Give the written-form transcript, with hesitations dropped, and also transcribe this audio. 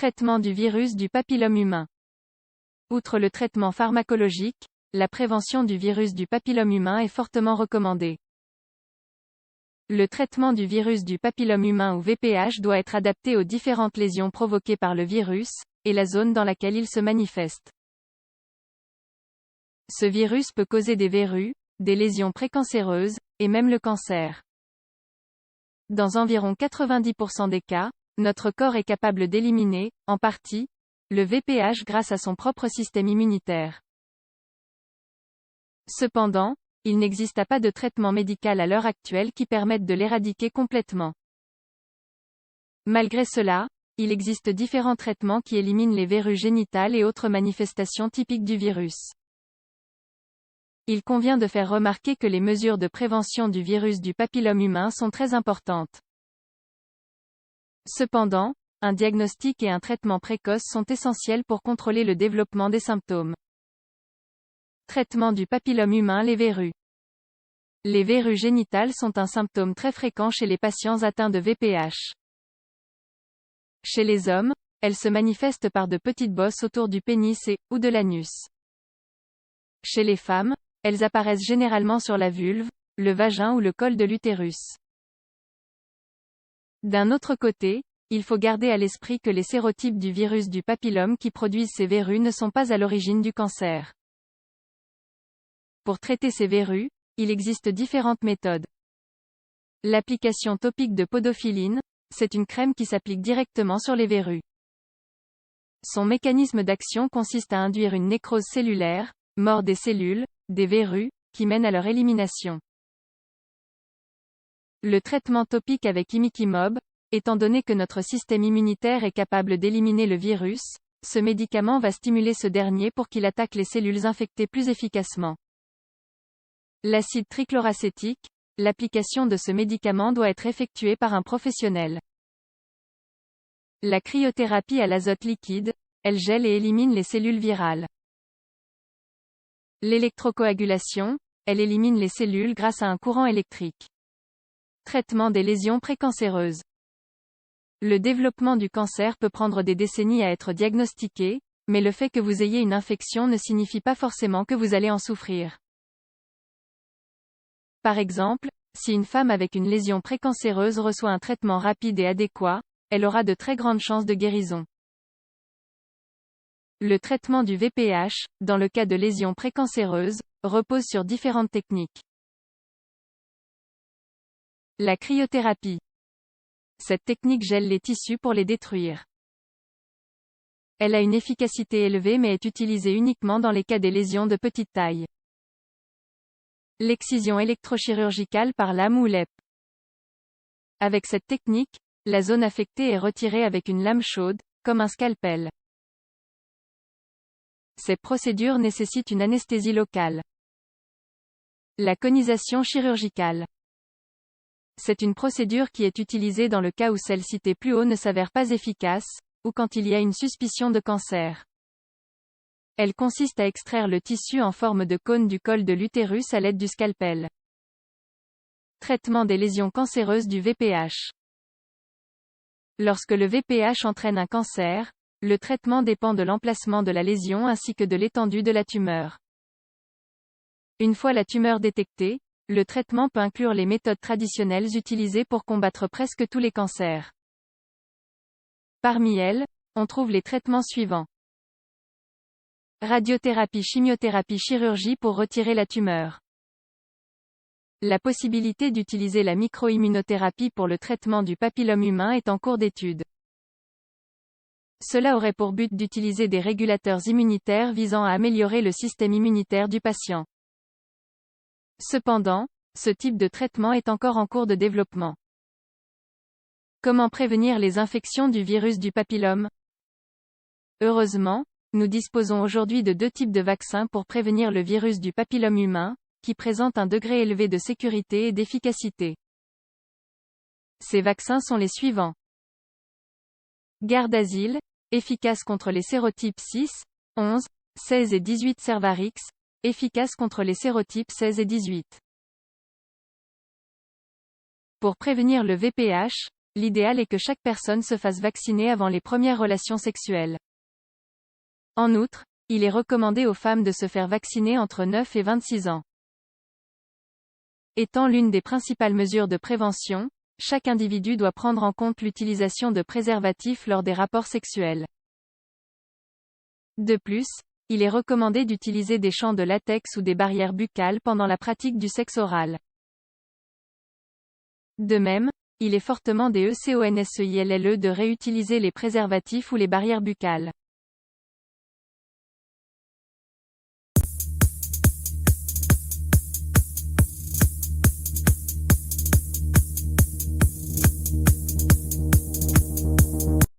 Traitement du virus du papillome humain. Outre le traitement pharmacologique, la prévention du virus du papillome humain est fortement recommandée. Le traitement du virus du papillome humain ou VPH doit être adapté aux différentes lésions provoquées par le virus, et la zone dans laquelle il se manifeste. Ce virus peut causer des verrues, des lésions précancéreuses, et même le cancer. Dans environ 90% des cas, notre corps est capable d'éliminer, en partie, le VPH grâce à son propre système immunitaire. Cependant, il n'existe pas de traitement médical à l'heure actuelle qui permette de l'éradiquer complètement. Malgré cela, il existe différents traitements qui éliminent les verrues génitales et autres manifestations typiques du virus. Il convient de faire remarquer que les mesures de prévention du virus du papillome humain sont très importantes. Cependant, un diagnostic et un traitement précoce sont essentiels pour contrôler le développement des symptômes. Traitement du papillome humain. Les verrues. Les verrues génitales sont un symptôme très fréquent chez les patients atteints de VPH. Chez les hommes, elles se manifestent par de petites bosses autour du pénis ou de l'anus. Chez les femmes, elles apparaissent généralement sur la vulve, le vagin ou le col de l'utérus. D'un autre côté, il faut garder à l'esprit que les sérotypes du virus du papillome qui produisent ces verrues ne sont pas à l'origine du cancer. Pour traiter ces verrues, il existe différentes méthodes. L'application topique de podophyline, c'est une crème qui s'applique directement sur les verrues. Son mécanisme d'action consiste à induire une nécrose cellulaire, mort des cellules, des verrues, qui mène à leur élimination. Le traitement topique avec imiquimod, étant donné que notre système immunitaire est capable d'éliminer le virus, ce médicament va stimuler ce dernier pour qu'il attaque les cellules infectées plus efficacement. L'acide trichloracétique, l'application de ce médicament doit être effectuée par un professionnel. La cryothérapie à l'azote liquide, elle gèle et élimine les cellules virales. L'électrocoagulation, elle élimine les cellules grâce à un courant électrique. Traitement des lésions précancéreuses. Le développement du cancer peut prendre des décennies à être diagnostiqué, mais le fait que vous ayez une infection ne signifie pas forcément que vous allez en souffrir. Par exemple, si une femme avec une lésion précancéreuse reçoit un traitement rapide et adéquat, elle aura de très grandes chances de guérison. Le traitement du VPH, dans le cas de lésions précancéreuses, repose sur différentes techniques. La cryothérapie. Cette technique gèle les tissus pour les détruire. Elle a une efficacité élevée mais est utilisée uniquement dans les cas des lésions de petite taille. L'excision électrochirurgicale par lame ou LEP. Avec cette technique, la zone affectée est retirée avec une lame chaude, comme un scalpel. Ces procédures nécessitent une anesthésie locale. La conisation chirurgicale. C'est une procédure qui est utilisée dans le cas où celle citée plus haut ne s'avère pas efficace, ou quand il y a une suspicion de cancer. Elle consiste à extraire le tissu en forme de cône du col de l'utérus à l'aide du scalpel. Traitement des lésions cancéreuses du VPH. Lorsque le VPH entraîne un cancer, le traitement dépend de l'emplacement de la lésion ainsi que de l'étendue de la tumeur. Une fois la tumeur détectée, le traitement peut inclure les méthodes traditionnelles utilisées pour combattre presque tous les cancers. Parmi elles, on trouve les traitements suivants. Radiothérapie, chimiothérapie, chirurgie pour retirer la tumeur. La possibilité d'utiliser la microimmunothérapie pour le traitement du papillome humain est en cours d'étude. Cela aurait pour but d'utiliser des régulateurs immunitaires visant à améliorer le système immunitaire du patient. Cependant, ce type de traitement est encore en cours de développement. Comment prévenir les infections du virus du papillome? Heureusement, nous disposons aujourd'hui de deux types de vaccins pour prévenir le virus du papillome humain, qui présentent un degré élevé de sécurité et d'efficacité. Ces vaccins sont les suivants. Gardasil, efficace contre les sérotypes 6, 11, 16 et 18. Cervarix, efficace contre les sérotypes 16 et 18. Pour prévenir le VPH, L'idéal est que chaque personne se fasse vacciner avant les premières relations sexuelles. En outre, il est recommandé aux femmes de se faire vacciner entre 9 et 26 ans. Étant l'une des principales mesures de prévention, chaque individu doit prendre en compte l'utilisation de préservatifs lors des rapports sexuels. De plus, il est recommandé d'utiliser des gants de latex ou des barrières buccales pendant la pratique du sexe oral. De même, il est fortement des ECONSEILLE de réutiliser les préservatifs ou les barrières buccales.